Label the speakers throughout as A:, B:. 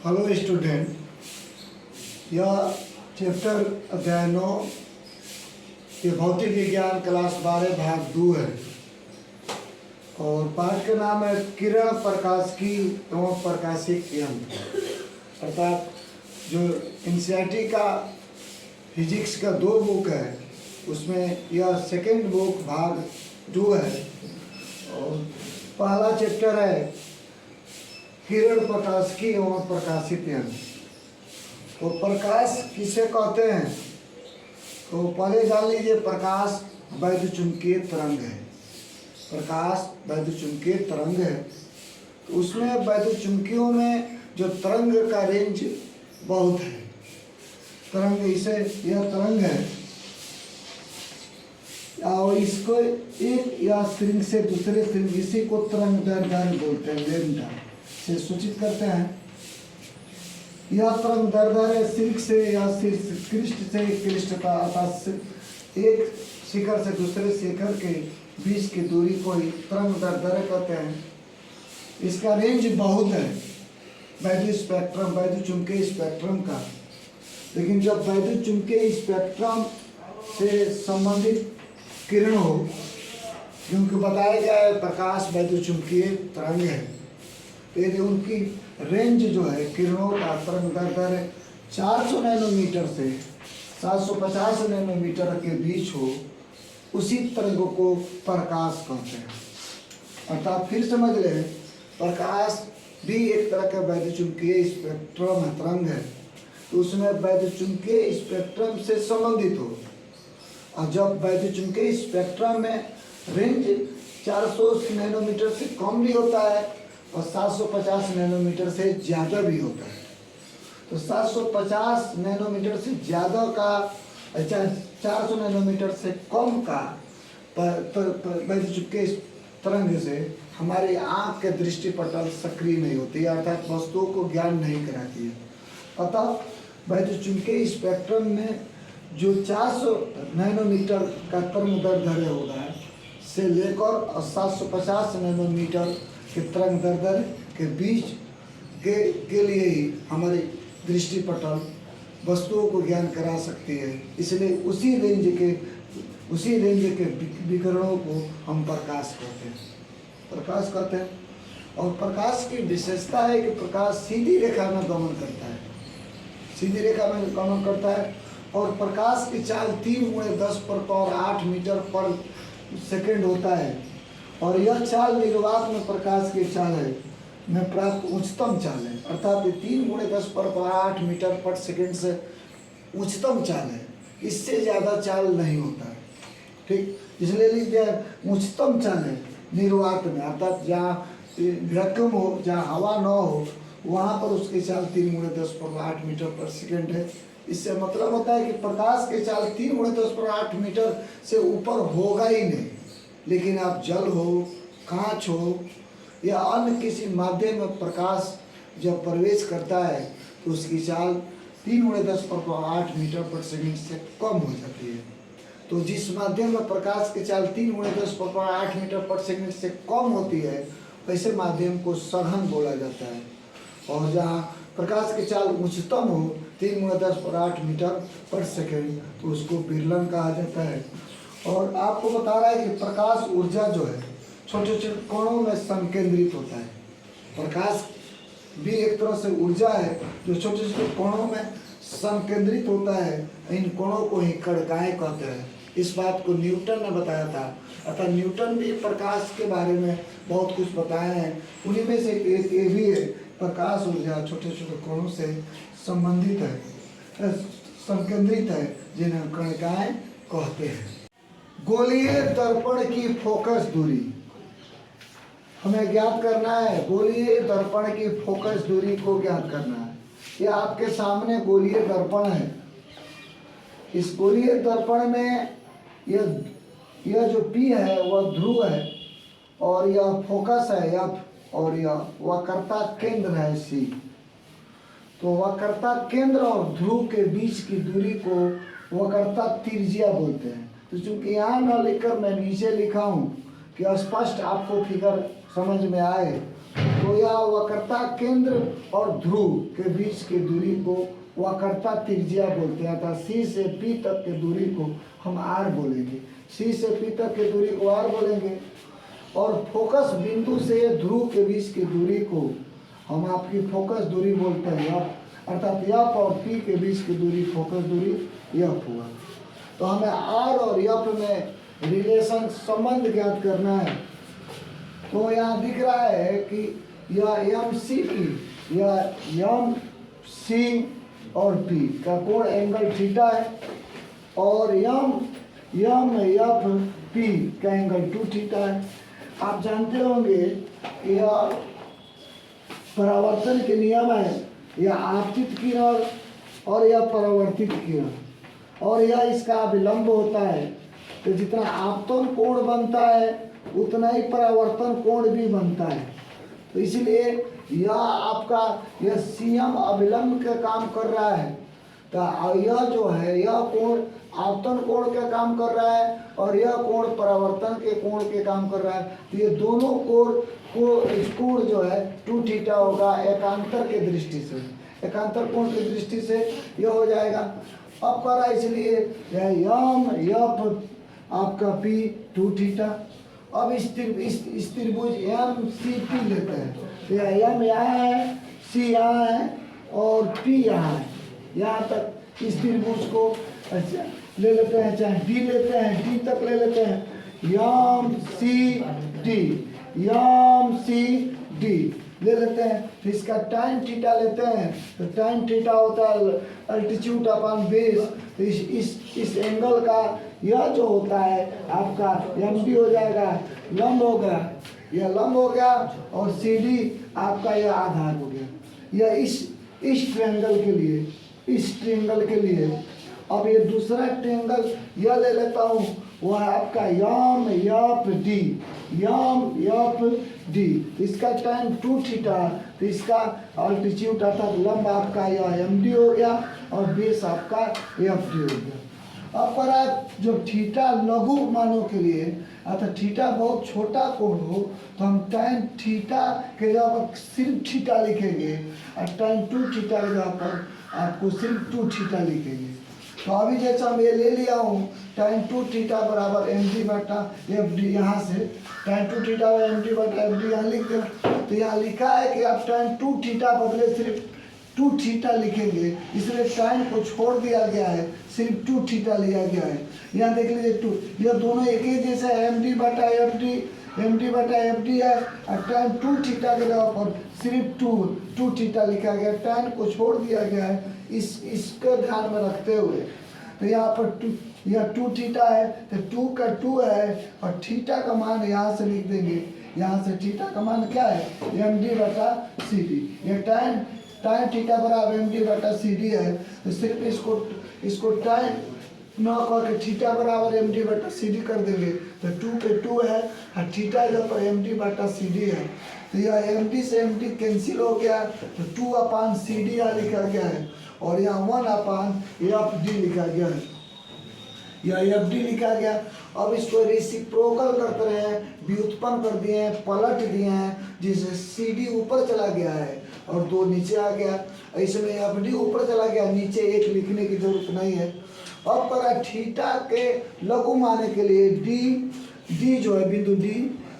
A: Hello student, यह chapter अध्याय 9 के भौतिक विज्ञान क्लास 12 भाग 2 है और पाठ का नाम है किरण प्रकाशिकी एवं प्रकाशिक यंत्र। अर्थात जो एनसीईआरटी का फिजिक्स का 2 बुक है उसमें यह सेकेंड बुक भाग 2 है और पहला चैप्टर है किरण प्रकाशिकी एवं प्रकाशित यंत्र। तो प्रकाश किसे कहते हैं? तो पहले जान लीजिए, प्रकाश वैद्युतचुंबकीय तरंग है। प्रकाश वैद्युतचुंबकीय तरंग है तो उसमें वैद्युतचुंबकियों में जो तरंग का रेंज बहुत है। तरंग इसे यह तरंग है और इसको एक या स्ट्रिंग से दूसरे स्ट्रिंग, इसी को तरंग दैर्ध्य बोलते हैं, लेमडा से सूचित करते हैं। यह तरंग दैर्ध्य सिल्क से या क्रिस्ट से क्रिस्टता अर्थात एक शिखर से दूसरे शिखर के बीच की दूरी को ही तरंग दैर्ध्य कहते हैं। इसका रेंज बहुत है वैद्युत स्पेक्ट्रम, वैद्युत चुंबकीय स्पेक्ट्रम का। लेकिन जब वैद्युत चुंबकीय स्पेक्ट्रम से संबंधित किरण हो, क्योंकि बताया गया है प्रकाश वैद्युत चुंबकीय तरंग है, यदि उनकी रेंज जो है किरणों का तरंग दैर्ध्य 400 नैनोमीटर से 750 नैनोमीटर के बीच हो, उसी तरंग को प्रकाश कहते हैं। अर्थात फिर समझ लें, प्रकाश भी एक तरह का वैद्युतचुंबकीय स्पेक्ट्रम है, तरंग है, तो उसमें वैद्युतचुंबकीय स्पेक्ट्रम से संबंधित हो। और जब वैद्युतचुंबकीय स्पेक्ट्रम में रेंज 400 नैनोमीटर से कम भी होता है और 750 नैनोमीटर से ज़्यादा भी होता है, तो 750 नैनोमीटर से ज़्यादा का, अच्छा 400 नैनोमीटर से कम का वैद्युतचुंबकीय तरंग से हमारी आँख के दृष्टिपटल सक्रिय नहीं होती है, अर्थात वस्तुओं को ज्ञान नहीं कराती है। अतः वैद्युतचुंबकीय स्पेक्ट्रम में जो 400 नैनोमीटर का तरंग दैर्ध्य होगा से लेकर 750 नैनोमीटर के तरंग दैर्ध्य के बीच के लिए ही हमारी दृष्टिपटल वस्तुओं को ज्ञान करा सकती है। इसलिए उसी रेंज के विकिरणों को हम प्रकाश कहते हैं। और प्रकाश की विशेषता है कि प्रकाश सीधी रेखा में गमन करता है और प्रकाश की चाल 3×10⁸ मीटर पर सेकेंड होता है और यह चाल निर्वात में प्रकाश की चाल है में प्राप्त उच्चतम चाल है। अर्थात 3×10⁸ मीटर पर सेकेंड से उच्चतम चाल है, इससे ज़्यादा चाल नहीं होता है। ठीक, इसलिए लिख दिया उच्चतम चाल है निर्वात में, अर्थात जहाँ वैक्यूम हो, जहाँ हवा न हो, वहाँ पर उसकी चाल 3×10⁸ मीटर पर सेकेंड है। इससे मतलब होता है कि प्रकाश की चाल 3×10⁸ मीटर से ऊपर होगा ही नहीं। लेकिन आप जल हो, कांच हो या अन्य किसी माध्यम में प्रकाश जब प्रवेश करता है तो उसकी चाल 3×10⁸ मीटर पर सेकेंड से कम हो जाती है। तो जिस माध्यम में प्रकाश की चाल 3×10⁸ मीटर पर सेकेंड से कम होती है, वैसे माध्यम को सघन बोला जाता है। और जहाँ प्रकाश की चाल उच्चतम हो 3×10⁸ मीटर पर सेकेंड, तो उसको विरलन कहा जाता है। और आपको बता रहा है कि प्रकाश ऊर्जा जो है छोटे छोटे कोणों में संकेंद्रित होता है। प्रकाश भी एक तरह से ऊर्जा है जो छोटे छोटे कोणों में संकेंद्रित होता है। इन कोणों को ही कणिकाएं कहते हैं। इस बात को न्यूटन ने बताया था। अतः न्यूटन भी प्रकाश के बारे में बहुत कुछ बताए हैं। उन्हीं में से एक ये भी है, प्रकाश ऊर्जा छोटे छोटे कोणों से संबंधित है, संकेंद्रित है, जिन्हें कणिकाएं कहते हैं। गोलीय दर्पण की फोकस दूरी हमें ज्ञात करना है। गोलीय दर्पण की फोकस दूरी को ज्ञात करना है। ये आपके सामने गोलीय दर्पण है। इस गोलीय दर्पण में यह जो P है वह ध्रुव है और यह फोकस है F और यह वक्रता केंद्र है C। तो वक्रता केंद्र और ध्रुव के बीच की दूरी को वक्रता त्रिज्या बोलते हैं। तो चूंकि यहाँ न लिखकर मैं नीचे लिखा हूँ कि स्पष्ट आपको फिगर समझ में आए, तो यह वक्रता केंद्र और ध्रुव के बीच की दूरी को वक्रता त्रिज्या बोलते हैं। अर्थात सी से पी तक की दूरी को हम आर बोलेंगे, सी से पी तक की दूरी को आर बोलेंगे। और फोकस बिंदु से ध्रुव के बीच की दूरी को हम आपकी फोकस दूरी बोलते हैं एफ, अर्थात एफ और पी के बीच की दूरी फोकस दूरी एफ हुआ। तो हमें आर और एफ में रिलेशन संबंध ज्ञात करना है। तो यहाँ दिख रहा है कि यह एम सी पी या एम सी और पी का कोण एंगल थीटा है और एम एफ पी का एंगल 2 थीटा है। आप जानते होंगे कि यह परावर्तन के नियम है, यह आपतित किरण और यह परावर्तित किरण और यह इसका विलंब होता है। तो जितना आपतन कोण बनता है उतना ही परावर्तन कोण भी बनता है। तो इसलिए यह आपका यह सीएम अविलंब का काम कर रहा है। तो यह जो है यह कोण आपतन कोण का काम कर रहा है और यह कोण परावर्तन के कोण के काम कर रहा है। तो ये दोनों कोण जो है 2 थीटा होगा एकांतर के दृष्टि से, एकांतर कोण की दृष्टि से यह हो जाएगा। अब कर रहा है इसलिए यम एफ आपका पी 2 थीटा। अब इस त्रिभुज एम सी पी लेते हैं। तो एम यहाँ है, सी यहाँ है और पी यहाँ है। यहाँ तक इस त्रिभुज को ले लेते हैं, चाहे डी लेते हैं, डी तक ले लेते हैं, एम सी डी ले लेते हैं। तो इसका टाइम थीटा लेते हैं। तो टाइम थीटा होता है अल्टीट्यूड अपॉन बेस। तो इस एंगल का यह जो होता है आपका एम डी हो जाएगा, लंब हो गया, यह लंब हो गया और सी डी आपका यह आधार हो गया। यह इस ट्रायंगल के लिए, इस ट्रायंगल के लिए। अब ये दूसरा ट्रायंगल यह ले लेता हूँ, वह है आपका यम एफ डी। इसका टाइम 2 थीटा। तो इसका अल्टीट्यूड अर्थात लंब आपका यह एम डी हो गया और बेस आपका एफ डी हो गया। अब पर आप जो थीटा लघु मानों के लिए अर्थात थीटा बहुत छोटा कोण हो तो हम टाइम थीटा के जगह पर सिर्फ थीटा लिखेंगे और टाइम 2 थीटा के जगह पर आपको सिर्फ 2 थीटा लिखेंगे। तो अभी जैसा मैं ले लिया हूँ टाइम 2 थीटा बराबर एम डी बटा एफ डी, यहाँ से टाइम 2 थीटा एम डी बटा एफ डी यहाँ लिख दें। तो यहाँ लिखा है कि आप टाइम 2 थीटा बदले सिर्फ 2 थीटा लिखेंगे, इसलिए टाइम को छोड़ दिया गया है, सिर्फ 2 थीटा लिया गया है। यहाँ देख लीजिए 2, यह दोनों एक ही जैसा एम डी बटा एफ डी है और टाइम 2 थीटा के जगह पर सिर्फ 2 थीटा लिखा गया, टाइम को छोड़ दिया गया है। इसको ध्यान में रखते हुए तो यहाँ पर यह 2 थीटा है तो 2 का 2 है और थीटा का मान यहाँ से लिख देंगे। यहाँ से थीटा का मान क्या है, एम डी बटा सी डी। यह टाइम थीटा बराबर एम डी बटा सी डी है। तो सिर्फ इसको टाइम न करके थीटा बराबर एम डी बटा सी डी कर देंगे। तो 2 पे 2 है और थीटा जब पर एम डी बटा सी डी है। तो यह एम डी से एम डी कैंसिल हो गया तो 2 अपान सी डी यहाँ लिखा गया है और यहाँ 1 अपान एफ डी लिखा गया है, यह एफ डी लिखा गया। अब इसको रेसिप्रोकल करते रहे, व्युत्पन्न कर दिए हैं, पलट दिए हैं, जिससे सी डी ऊपर चला गया है और 2 नीचे आ गया। इसमें एफ डी ऊपर चला गया, नीचे 1 लिखने की जरूरत नहीं है। अब पर थीटा के लघु माने के लिए डी जो है बिंदु डी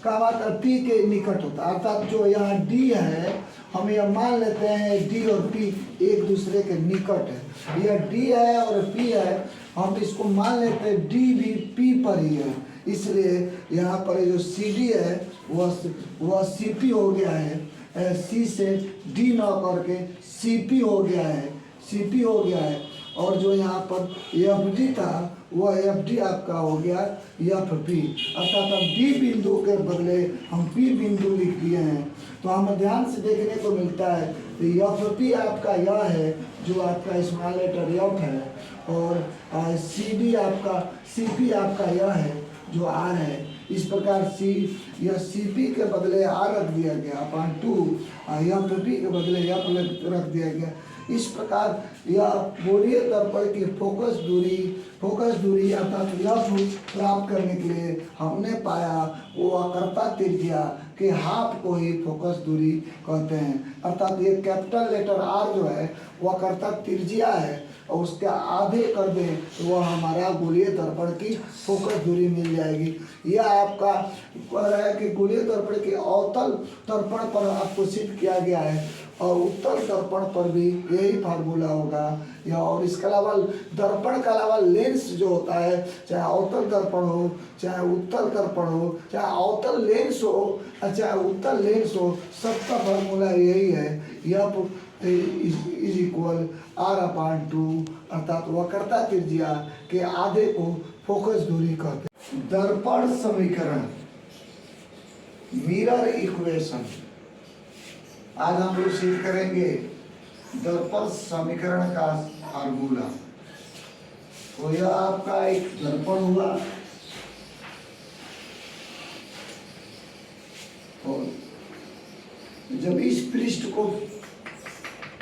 A: का मतलब पी के निकट होता है। अर्थात जो यहाँ डी है हम यह मान लेते हैं डी और पी एक दूसरे के निकट है। यह डी है और पी है, हम इसको मान लेते हैं डी भी पी पर ही है। इसलिए यहाँ पर जो सी डी है वह सी पी हो गया है, सी से डी न करके सी पी हो गया है, सी पी हो गया है। और जो यहाँ पर एफ डी था वह एफ डी आपका हो गया एफ पी। अर्थात हम डी बिंदु के बदले हम पी बिंदु लिख दिए हैं। तो हमें ध्यान से देखने को मिलता है तो एफ पी आपका यह है जो आपका स्मॉल लेटर एफ है और सी डी आपका सी पी आपका यह है जो आर है। इस प्रकार यह सी पी के बदले आर रख दिया गया अपान 2, एफ पी के बदले एफ रख दिया गया। इस प्रकार यह गोलीय दर्पण की फोकस दूरी अर्थात एफ प्राप्त करने के लिए हमने पाया वो वक्रता त्रिज्या कि हाफ को ही फोकस दूरी कहते हैं। अर्थात ये कैपिटल लेटर आर जो है वह करता त्रिज्या है और उसके आधे कर दें तो वह हमारा गोलीय दर्पण की फोकस दूरी मिल जाएगी। यह आपका कह रहा है कि गोलीय दर्पण के अवतल दर्पण पर आपको शिफ्ट किया गया है और उत्तल दर्पण पर भी यही फार्मूला होगा। या और इसके अलावा दर्पण के अलावा लेंस जो होता है, चाहे अवतल दर्पण हो, चाहे उत्तल दर्पण हो, चाहे अवतल लेंस हो, चाहे उत्तल लेंस हो, सबका फार्मूला यही है, यह इज इक्वल R/2, अर्थात वक्रता त्रिज्या के आधे को फोकस दूरी कहते हैं। दर्पण समीकरण, मिरर इक्वेशन, आज हम लोग सीख करेंगे दर्पण समीकरण का फार्मूला। तो यह आपका एक दर्पण हुआ और जब इस पृष्ठ को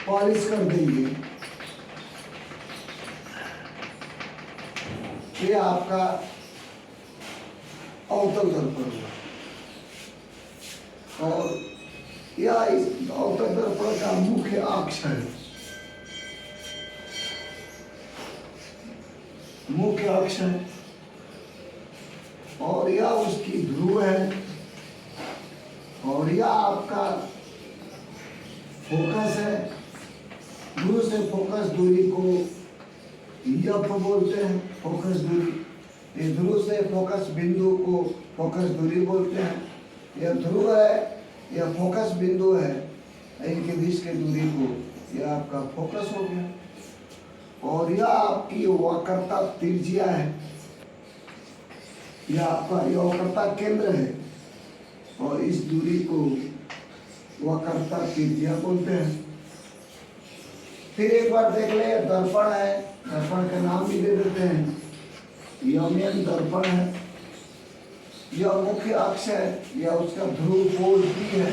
A: पॉलिश कर देंगे ये आपका अवतल दर्पण हुआ और यह इस अवतल दर्पण का मुख्य अक्ष है, मुख्य अक्ष है और यह उसकी ध्रुव है और यह आपका फोकस है। ध्रुव से फोकस दूरी को एफ बोलते हैं, फोकस दूरी। ये ध्रुव से फोकस बिंदु को फोकस दूरी बोलते हैं। यह ध्रुव है, यह फोकस बिंदु है, इनके बीच के दूरी को यह आपका फोकस हो गया और यह आपकी वक्रता त्रिज्या है, यह आपका वक्रता केंद्र है और इस दूरी को वक्रता त्रिज्या बोलते हैं। फिर एक बार देख ले, दर्पण है, दर्पण का नाम भी दे देते हैं, यमियन दर्पण है। यह मुख्य अक्ष है, यह उसका ध्रुव पोल भी है,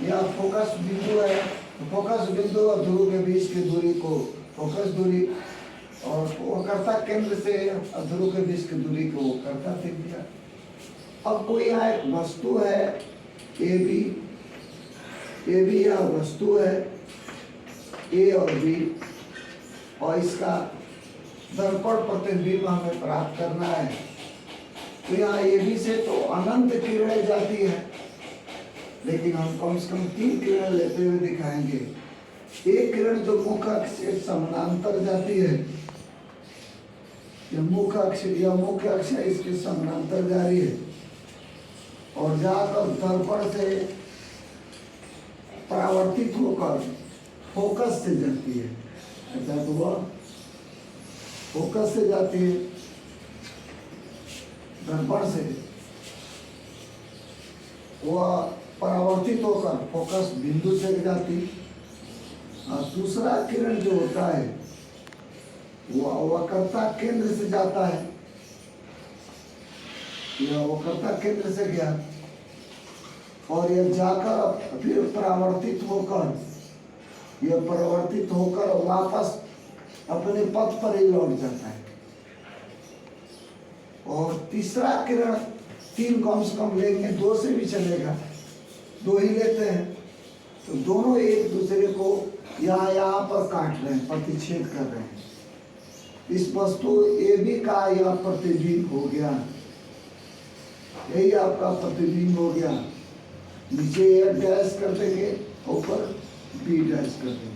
A: यह फोकस बिंदु है। फोकस बिंदु और ध्रुव के बीच की दूरी को फोकस दूरी और वक्रता केंद्र से ध्रुव के बीच की दूरी को वक्रता त्रिज्या। अब कोई यहाँ एक वस्तु है ए बी, यह वस्तु है ए और बी और इसका दर्पण प्रतिबिंब हमें प्राप्त करना है। तो यहाँ ए बी से तो अनंत किरणें जाती है, लेकिन हम कम से कम 3 किरण लेते हुए दिखाएंगे। एक किरण जो मुख्य अक्ष से समानांतर जाती है, यह मुख्य अक्ष है, इसके समानांतर जा रही है और जाकर दर्पण से परावर्तित होकर फोकस से जाती है, अर्थात वह फोकस से जाती है, दर्पण से वह परावर्तित होकर फोकस बिंदु से जाती। और दूसरा किरण जो होता है वह वक्रता केंद्र से जाता है, यह वक्रता केंद्र से गया और यह जाकर फिर परावर्तित होकर वापस अपने पथ पर ही लौट जाता है। और तीसरा किरण 3 कम से कम लेंगे, 2 से भी चलेगा, 2 ही लेते हैं तो दोनों एक दूसरे को यहाँ पर काट रहे हैं, प्रतिच्छेद कर रहे हैं। इस वस्तु ए बी का यह प्रतिबिंब हो गया, यही आपका प्रतिबिंब हो गया। नीचे ए डैश कर देंगे, ऊपर बी डैश कर देंगे।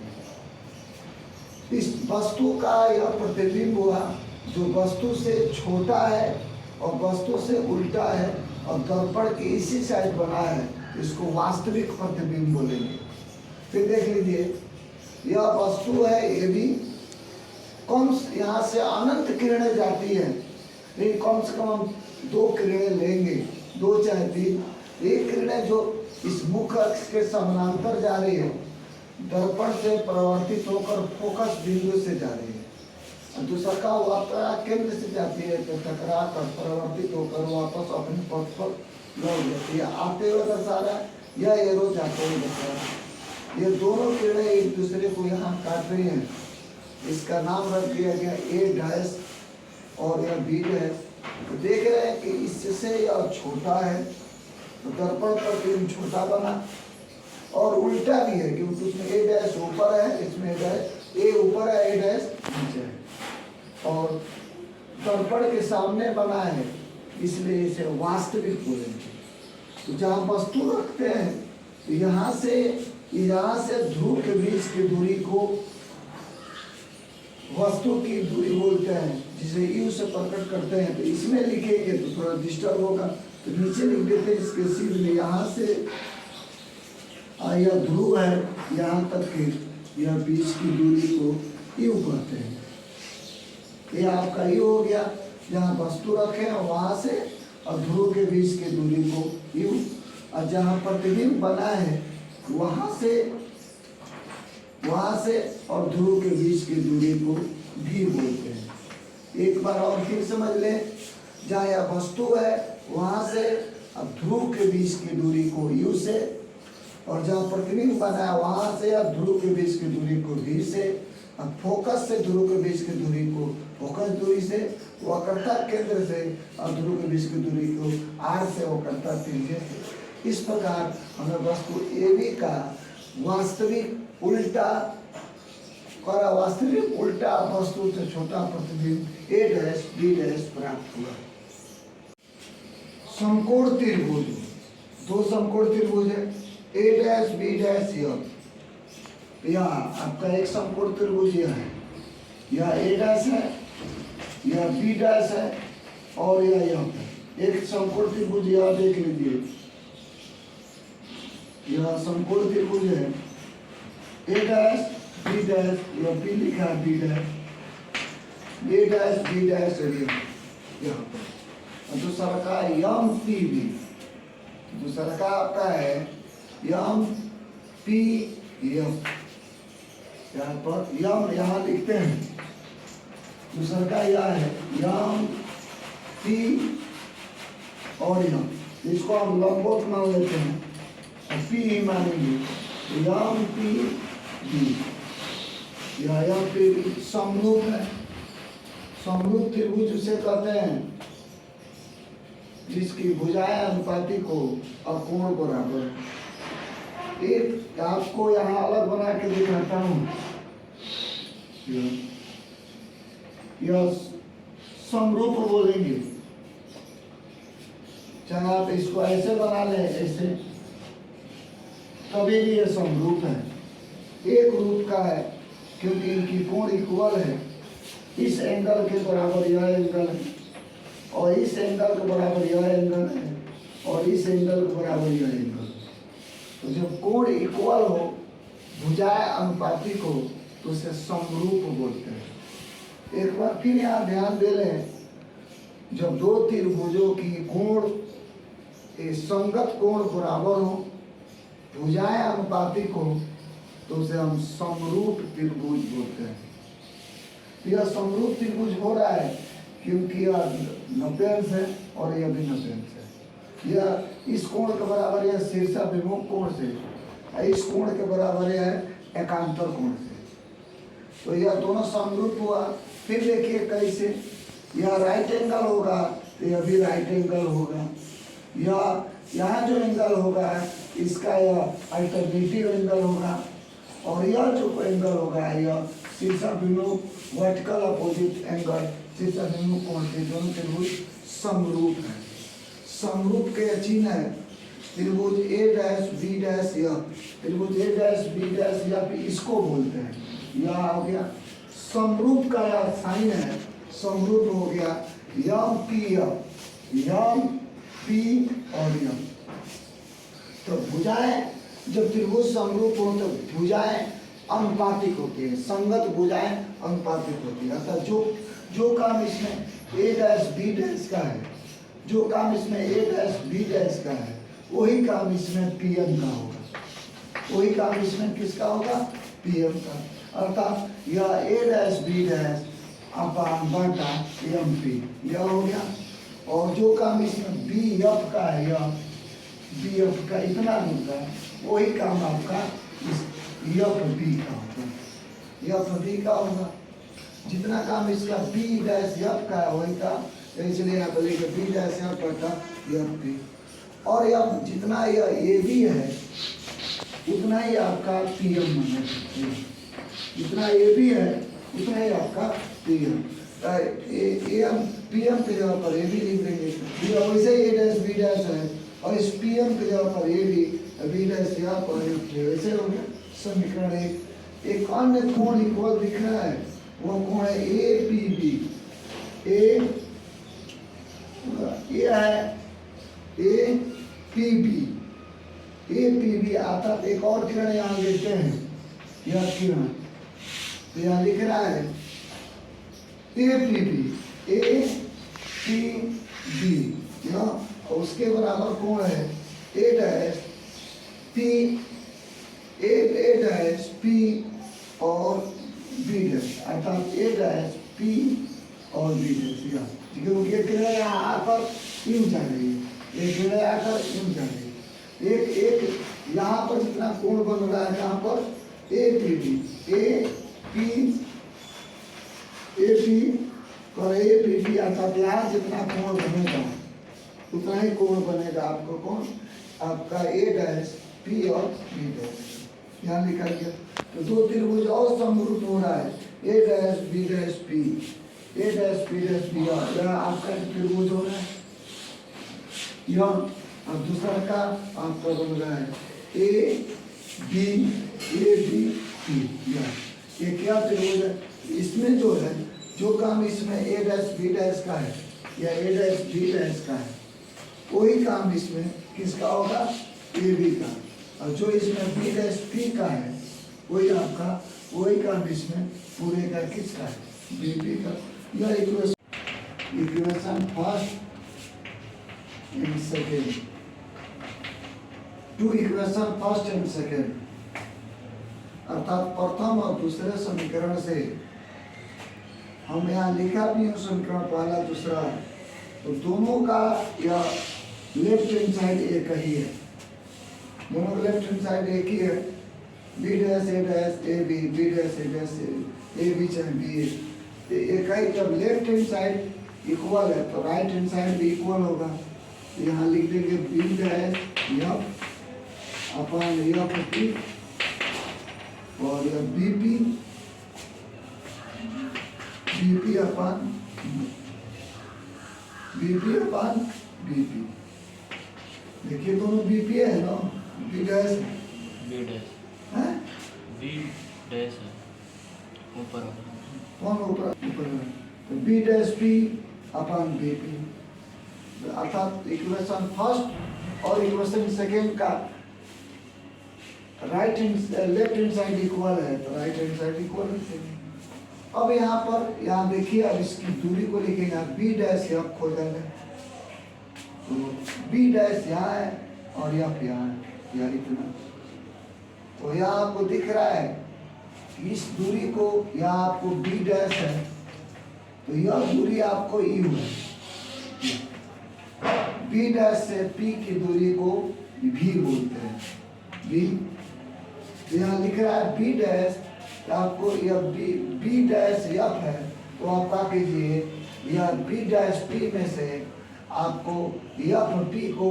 A: इस वस्तु का यह प्रतिबिंब हुआ जो वस्तु से छोटा है और वस्तु से उल्टा है और दर्पण की इसी साइड बना है, इसको वास्तविक प्रतिबिंब बोलेंगे। फिर देख लीजिए, यह वस्तु है ए बी, कम यहाँ से अनंत किरणें जाती है, लेकिन कम से कम हम 2 किरणें लेंगे, 2 चाहे 3। एक किरणें जो इस मुख्य अक्ष के समानांतर जा रही है, दर्पण से परावर्तित होकर फोकस बिंदु से जा रही है, और दूसरा का वक्रता केंद्र से जाती है तो टकरा कर परावर्तित होकर वापस अपने पथ पर लौट जाती है। आते हुए दर्शा रहा है, यह एरो जाते हुए दर्शा रहा है। ये दोनों किरणें एक दूसरे को यहाँ काट रही हैं, इसका नाम रख दिया गया ए डैश और यह बी डैश। तो देख रहे हैं कि इससे यह छोटा है, तो दर्पण प्रतिबिंब छोटा बना। और उल्टा भी है क्योंकि उसमें ए डैश ऊपर है, इसमें ए ऊपर है, ए डैश नीचे है। और दर्पण के सामने बना है इसलिए इसे वास्तविक बोलेंगे। तो जहाँ वस्तु रखते हैं यहाँ से ध्रुव के बीच की दूरी को वस्तु की दूरी बोलते हैं, जिसे यू से प्रकट करते हैं। तो इसमें लिखेंगे तो थोड़ा डिस्टर्ब होगा, तो नीचे लिख देते हैं इसके सीध में। यहाँ से यह ध्रुव है, यहाँ तक की यह बीच की दूरी को यू कहते हैं। ये आपका यू हो गया, जहाँ वस्तु रखे हैं वहाँ से और ध्रुव के बीच की दूरी को यू, और जहाँ प्रतिबिंब बना है वहाँ से और ध्रुव के बीच की दूरी को भी बोलते हैं। एक बार और फिर समझ लें, जहाँ यह वस्तु है वहाँ से और ध्रुव के बीच की दूरी को यू से, और जहाँ प्रतिबिंब बना है वहाँ से और ध्रुव के बीच की दूरी को भी से, और फोकस से ध्रुव के बीच की दूरी को फोकस दूरी से, वक्रता केंद्र से और ध्रुव के बीच की दूरी को आर से वक्रता त्रिज्या से। इस प्रकार हमें वस्तु ए बी का वास्तविक उल्टा वस्तु से छोटा प्रतिबिंब ए डैश बी डैश प्राप्त हुआ। समकोण त्रिभुज, दो समकोण त्रिभुज है, ए डैश बी डैश यह आपका एक समकोण त्रिभुज यह है, यह ए डैश है, यह बी डैश है और यह एक समकोण त्रिभुज यह देख लीजिए, यह समकोण त्रिभुज है ए डैश बी डैश, यह बी लिखा है बी डैश, ए डैश बी डैश यहाँ पर। और दूसरा का यम पी बी, दूसरा का आपका है यम पी एफ, यहाँ पर यम यहाँ लिखते हैं, दूसरा का यह है यम पी और यम, इसको हम लंबवत मान लेते हैं और पी ही मानेंगे, यम पी बी, यह पी समरूप है। समरूप त्रिभुज उसे कहते हैं जिसकी भुजाएं अनुपातिक हो और कोण बराबर है। एक आपको यहाँ अलग बना के दिखाता हूँ, यह समरूप बोलेंगे, चाहे आप इसको ऐसे बना लें ऐसे, कभी भी यह समरूप है, एक रूप का है क्योंकि इनकी कोण इक्वल है। इस एंगल के बराबर यह एंगल है और इस एंगल के बराबर यह एंगल है और इस एंगल के बराबर यह एंगल। तो जब कोण इक्वल हो, भुजाएं अनुपातिक हो, तो उसे समरूप बोलते हैं। एक बार फिर यहाँ ध्यान दे लें, जब दो त्रिभुजों की कोण संगत कोण बराबर हो, भुजाएं अनुपातिक हो, तो उसे हम समरूप त्रिभुज बोलते हैं। यह समरूप त्रिभुज हो रहा है क्योंकि यह 90 अंश है और यह भी 90 अंश है। यह इस कोण के बराबर है शीर्षाभिमुख कोण से, इस कोण के बराबर है एकांतर कोण से, तो यह दोनों समरूप हुआ। फिर देखिए कैसे, यह राइट एंगल होगा तो यह भी राइट एंगल होगा, यह यहाँ जो एंगल होगा इसका यह अल्टरनेटिव एंगल होगा, और यह जो एंगल होगा यह शीर्षाभिमुख वर्टिकल अपोजिट एंगल शीर्षाभिमुख कोण से, दोनों त्रिभुज समरूप है। समरूप के चिन्ह है त्रिभुज ए डैश बी डैश, यह त्रिभुज ए डैश बी डैश या फिर इसको बोलते हैं, यह हो गया समरूप का यह साइन है, समरूप हो गया यम पी और यम। तो भुजाएं जब त्रिभुज समरूप हो तो भुजाएं अनुपातिक होती है, संगत भुजाएं अनुपातिक होती है। अर्थात जो काम इसमें ए डैश बी डैश का है, जो काम इसमें ए डैश बी डैश का है, वही काम इसमें पी एम का होगा, वही काम इसमें किसका होगा, पी एम का। अर्थात यह ए डैश बी डैश अपान बटा एम पी, यह हो गया। और जो काम इसमें बी एफ का है, यह बी एफ का इतना होता है, वही काम आपका इस एफ बी का होगा, एफ बी का होगा। जितना काम इसका बी डैश एफ का है वही काम, इसलिए यहाँ पर बी डैश एफ बटा एफ बी। और यह जितना यह ए बी है उतना ही आपका पी एम बना सकते हैं। जितना ए बी है उतना ही आपका पी एम पी एम के जगह पर ए बी लिख देंगे। वैसे ही ए डैश बी डैश है और इस पी एम की जगह पर ए बी डैश यहाँ पर वैसे हो गया समीकरण एक अन्य कोण इक्वल दिख रहा है, वो कोण है ए पी बी। ए है ए पी बी आता एक और किरण यहाँ लिखते हैं, यह किरण तो यहाँ लिख रहा है ए पी बी और उसके बराबर कोण है ए डैश पी और बी डैश, अर्थात ए डैश पी और बी डैश। यहाँ क्योंकि ये किरण यहाँ आकर यूं जा रही है, एक किरण आकर यूं जा रही है। एक यहाँ पर जितना कोण बन रहा है यहाँ पर ए पी बी अर्थात यहाँ जितना कोण बनेगा उतना ही कोण बनेगा आपको कोण आपका ए डैश पी और बी डैश। यहाँ लिखा गया तो दो त्रिभुज और समरूप हो रहा है ए डैश बी डैश पी, ए डैश बी डैश पी। यह आपका त्रिभुज हो रहा है यह, अब दूसरा का आपका बन रहा है ए बी पी। ये क्या त्रिभुज है? इसमें जो है जो काम इसमें ए डैश बी डैश का है या ए डैश बी डैश का है वही काम इसमें किसका होगा? ए बी का। और जो इसमें बी डैश पी का है वही आपका वही काम इसमें पूरे का किसका है? बी पी का। यह equation first and second, two equation first and second अर्थात प्रथम और दूसरे समीकरण से हम यहाँ लिखा भी है समीकरण पहला दूसरा, तो दोनों का यह लेफ्ट हैंड साइड एक ही है, दोनों लेफ्ट हैंड साइड एक ही है। B dash A B, B dash A B चाहे बी एक ही। जब लेफ्ट हैंड साइड इक्वल है तो राइट हैंड साइड भी इक्वल होगा। यहाँ लिख देंगे B dash F upon F P और यह B P upon B P. देखिए दोनों बी पी है ना, बी डैश है
B: ऊपर
A: कौन ऊपर है तो B dash P upon B P. अर्थात इक्वेशन फर्स्ट और इक्वेशन सेकेंड का right hand left hand side equal है तो राइट हैंड साइड इक्वल है। अब यहाँ पर यहाँ देखिए अब इसकी दूरी को लिखेंगे बी डैश एफ खोजा है तो बी डैश यहाँ है और एफ यहाँ है, यह इतना। तो यहाँ आपको दिख रहा है कि इस दूरी को यहाँ आपको बी डैश है तो यह दूरी आपको यू है। बी डैश से पी की दूरी को भी बोलते हैं बी। यहाँ लिख रहा है बी डैश, आपको यह बी डैश एफ है तो आप क्या कीजिए यह बी डैश पी में से आपको एफ पी को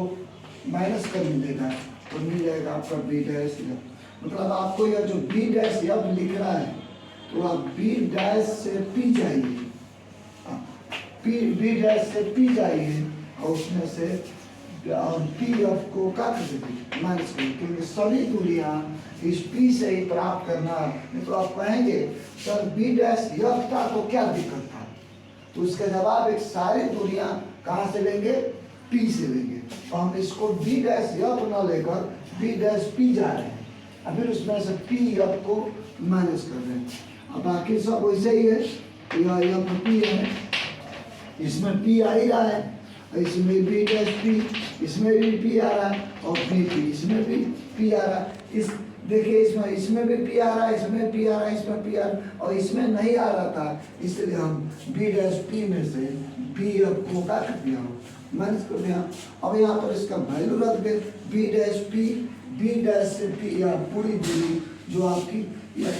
A: माइनस कर देगा तो मिल जाएगा आपका बी डैश एफ। मतलब आपको यह जो बी डैश एफ लिख रहा है तो आप बी डैश से पी जाइए, बी डैश से पी जाइए और उसमें से पी एफ को क्या कर देंगे माइनस कर, क्योंकि सभी दूरियां इस पी से ही प्राप्त करना। नहीं तो आप कहेंगे सर बी डैश एफ था तो क्या दिक्कत था, तो उसका जवाब एक सारी दूरियां कहाँ से लेंगे? पी से लेंगे। तो हम इसको बी डैश एफ न लेकर बी डैश पी जा रहे हैं और फिर उसमें से पी एफ को माइनस कर रहे हैं। अब बाकी सब वैसे ही है, यह एफ पी है, इसमें पी आ ही रहा है, इसमें बी डैश पी, इसमें भी पी आ रहा है और बी पी इसमें भी पी आ रहा है। इस देखिए इसमें भी पी आ रहा है, इसमें पी आ रहा है, इसमें पी आ रहा है और इसमें नहीं आ रहा था, इसलिए हम बी डैश पी में से बी एफ को क्या कर दिया माइनस कर दिया। अब यहाँ पर इसका वैल्यू रख दे B dash P, B dash से पी या पूरी दूरी जो आपकी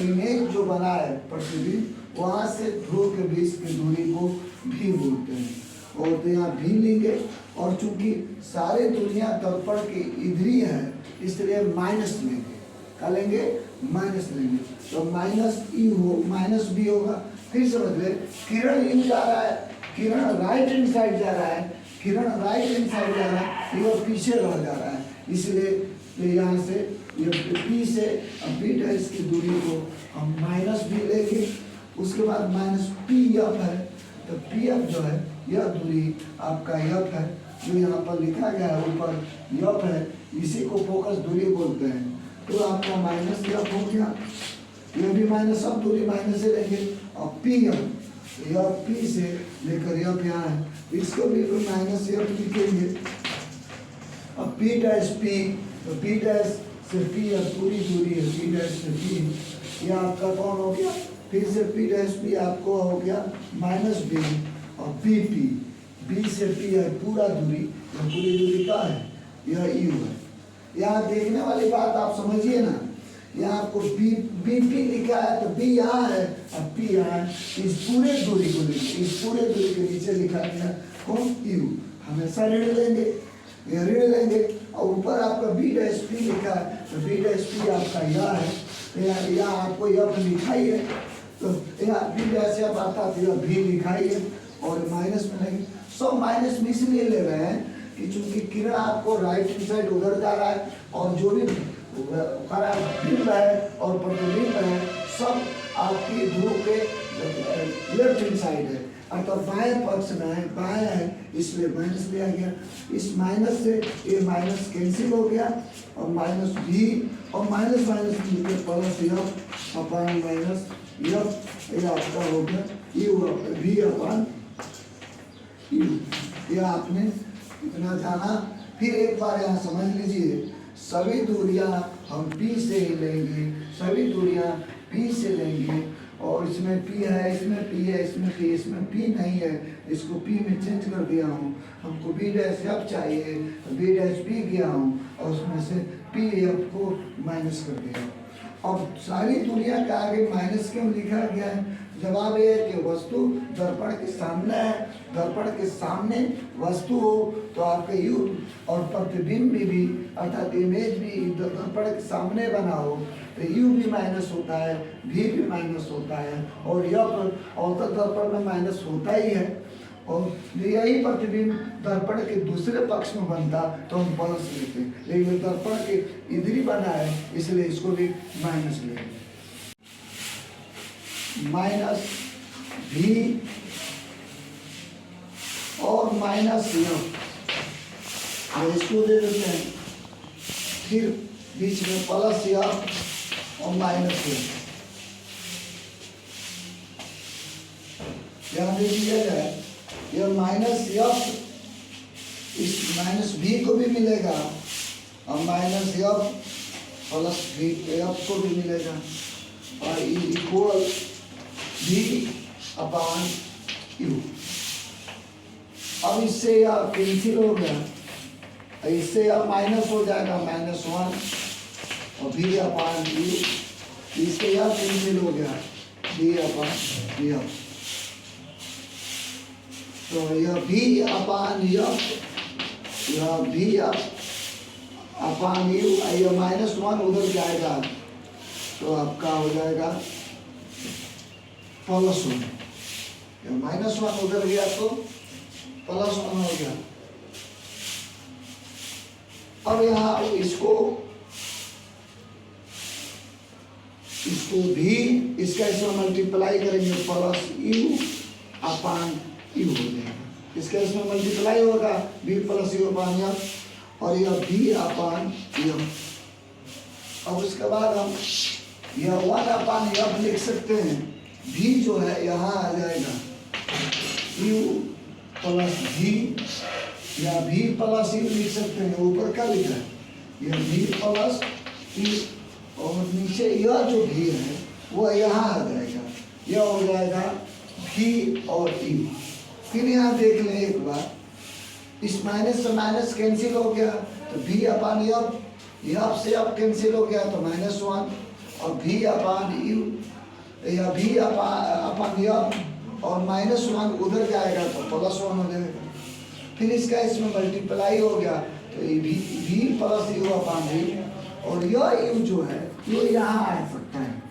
A: इमेज जो बना है प्रतिबिंब वहाँ से ध्रुव के बीच की दूरी को भी बोलते हैं। और तो यहाँ भी लेंगे और चूंकि सारे दुनिया दर्पण की इधरी है इसलिए माइनस लेंगे। क्या लेंगे? माइनस लेंगे। तो माइनस ई हो माइनस बी होगा। फिर समझ ले, किरण इन जा रहा है, किरण राइट हैंड साइड जा रहा है, किरण राइट हैंड साइड जा रहा है, ये पीछे रह जा रहा है, इसलिए यहाँ से ये पी से बी डैश की दूरी को हम माइनस बी लेंगे। उसके बाद माइनस पी एफ है, तो पी एफ जो है यह दूरी आपका एफ है, जो यहाँ पर लिखा गया है ऊपर एफ है, इसी को फोकस दूरी बोलते हैं। तो आपका माइनस एफ हो गया, यह भी माइनस एफ, दूरी माइनस से लेंगे। और पी एफ, यह पी से लेकर एफ यहाँ है, इसको भी माइनस एफ लिखेंगे। अब पी डैश पी, तो पी डैश से पी एफ पूरी दूरी है, पी डैश से पी, यह आपका कौन हो गया? फिर से पी डैश पी आपको हो गया माइनस बी, और बी पी, बी से पी है पूरा दूरी, यह पूरी दूरी का है, यह यू है। यहाँ देखने वाली बात आप समझिए ना, यहाँ आपको बी बी पी लिखा है तो बी यहाँ है और पी यहाँ है, इस पूरे दूरी को लिखिए, इस पूरे दूरी के नीचे लिखा गया कौन? यू। हमेशा ऋण लेंगे, यह ऋण लेंगे, और ऊपर आपका बी डैश पी लिखा है तो बी डैश पी आपका यह है, यहाँ आपको यह लिखा ही है, तो यहाँ बी डैश यह आता तो यह भी लिखा ही है, और माइनस में नहीं, सब माइनस में इसलिए ले रहे हैं कि चूंकि किरण आपको राइट हैंड साइड उधर जा रहा है, और जो भी बिंब है और प्रतिबिंब है सब आपकी ध्रुव के लेफ्ट हैंड साइड है, अर्थात बाएं पक्ष में है, बाएं है, इसलिए माइनस लिया गया। इस माइनस से ये माइनस कैंसिल हो गया, और माइनस भी, और माइनस माइनस मिलकर plus F upon minus F, ये आपका हो गया यू भी अपान यू। यह आपने इतना जाना। फिर एक बार यहाँ समझ लीजिए, सभी दूरियां हम P से ही लेंगे, सभी दूरियां P से लेंगे, और इसमें P है, इसमें P है, इसमें P, इसमें P नहीं है, इसको P में चेंज कर दिया हूँ। हमको B डैश F चाहिए तो B डैश P किया हूँ, और उसमें से P F को माइनस कर दिया। अब सारी दूरियां के आगे माइनस क्यों लिखा गया है? जवाब ये है कि वस्तु दर्पण के सामने है, दर्पण के सामने वस्तु हो तो आपके यू और प्रतिबिंब भी अर्थात इमेज भी दर्पण के सामने बना हो तो यू भी माइनस होता है, भी माइनस होता है, और यह औसत दर्पण में माइनस होता ही है, और यही प्रतिबिंब दर्पण के दूसरे पक्ष में बनता तो हम प्लस लेते, लेकिन दर्पण के इधर ही बना है इसलिए इसको भी माइनस लेंगे। माइनस भी और माइनस एफ, इसको दे देते हैं, फिर बीच में प्लस एफ और माइनस एफ। ध्यान दे दिया जाए, यह माइनस एफ इस माइनस भी को भी मिलेगा, और माइनस एफ प्लस भी एफ को भी मिलेगा, और इक्वल भी अपान यू। अब इससे यह कैंसिल हो गया, इससे यह माइनस हो जाएगा -1 और भी अपान यू, इससे यह कैंसिल हो गया भी अपान यू, तो यह भी अपान यफ, यह भी अपान यू, यह -1 उधर जाएगा तो आपका हो जाएगा +1, यह -1 उधर गया तो +1 हो गया। अब यहाँ इसको भी इसका इसमें मल्टीप्लाई करेंगे प्लस यू अपान यू हो जाएगा, इसका इसमें मल्टीप्लाई होगा B plus U upon F, और यह बी अपान एफ। अब उसके बाद हम यह 1 अपान एफ लिख सकते हैं, भी जो है यहाँ आ जाएगा यू प्लस भी, या भी प्लस यू लिख सकते हैं, ऊपर क्या लिखा है यह भी प्लस यू, और नीचे यह जो भी है वो यहाँ आ जाएगा, यह हो जाएगा भी और यू। फिर यहाँ देख लें एक बार, इस माइनस से माइनस कैंसिल हो गया तो भी अपान एफ, एफ से एफ कैंसिल हो गया तो -1, और भी अपान यू, या भी अपान एफ और -1 उधर जाएगा तो +1 हो जाएगा, फिर इसका इसमें मल्टीप्लाई हो गया तो ये भी प्लस यू अपान भी, और यह यू जो है ये यहाँ आ सकता है,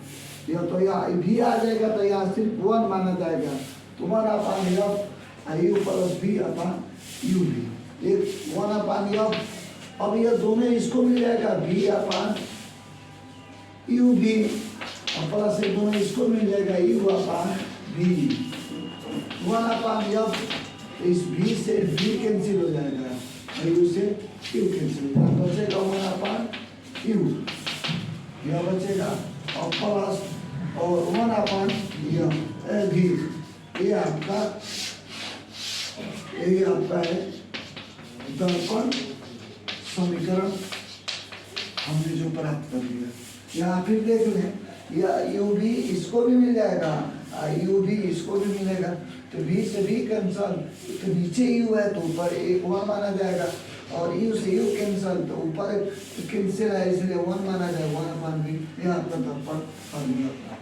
A: यह तो यहाँ भी आ जाएगा तो यहाँ सिर्फ 1 माना जाएगा, तो 1 अपान एफ यू प्लस भी अपान यू भी, एक 1 अपान एफ। अब यह दोनों इसको मिल जाएगा भी अपान यू भी, और प्लस एक दोनों इसको मिल जाएगा यू अपान भी, 1 अपान एफ। इस भी से भी कैंसिल हो जाएगा और यू से यू कैंसिल हो जाएगा, बचेगा 1 अपान यू, यह बचेगा और प्लस और 1 अपान यह भी, ये आपका है दर्पण समीकरण हमने जो प्राप्त कर लिया। यहाँ फिर देख लें, या यू भी इसको भी मिल जाएगा, यू भी इसको भी मिलेगा, तो भी से भी कैंसल, तो नीचे यू है तो ऊपर एक 1 माना जाएगा, और यू से यू कैंसल तो ऊपर कैंसिल है इसलिए 1 माना जाएगा, 1 अपान भी, यह आपका दर्पण फॉर्मूला।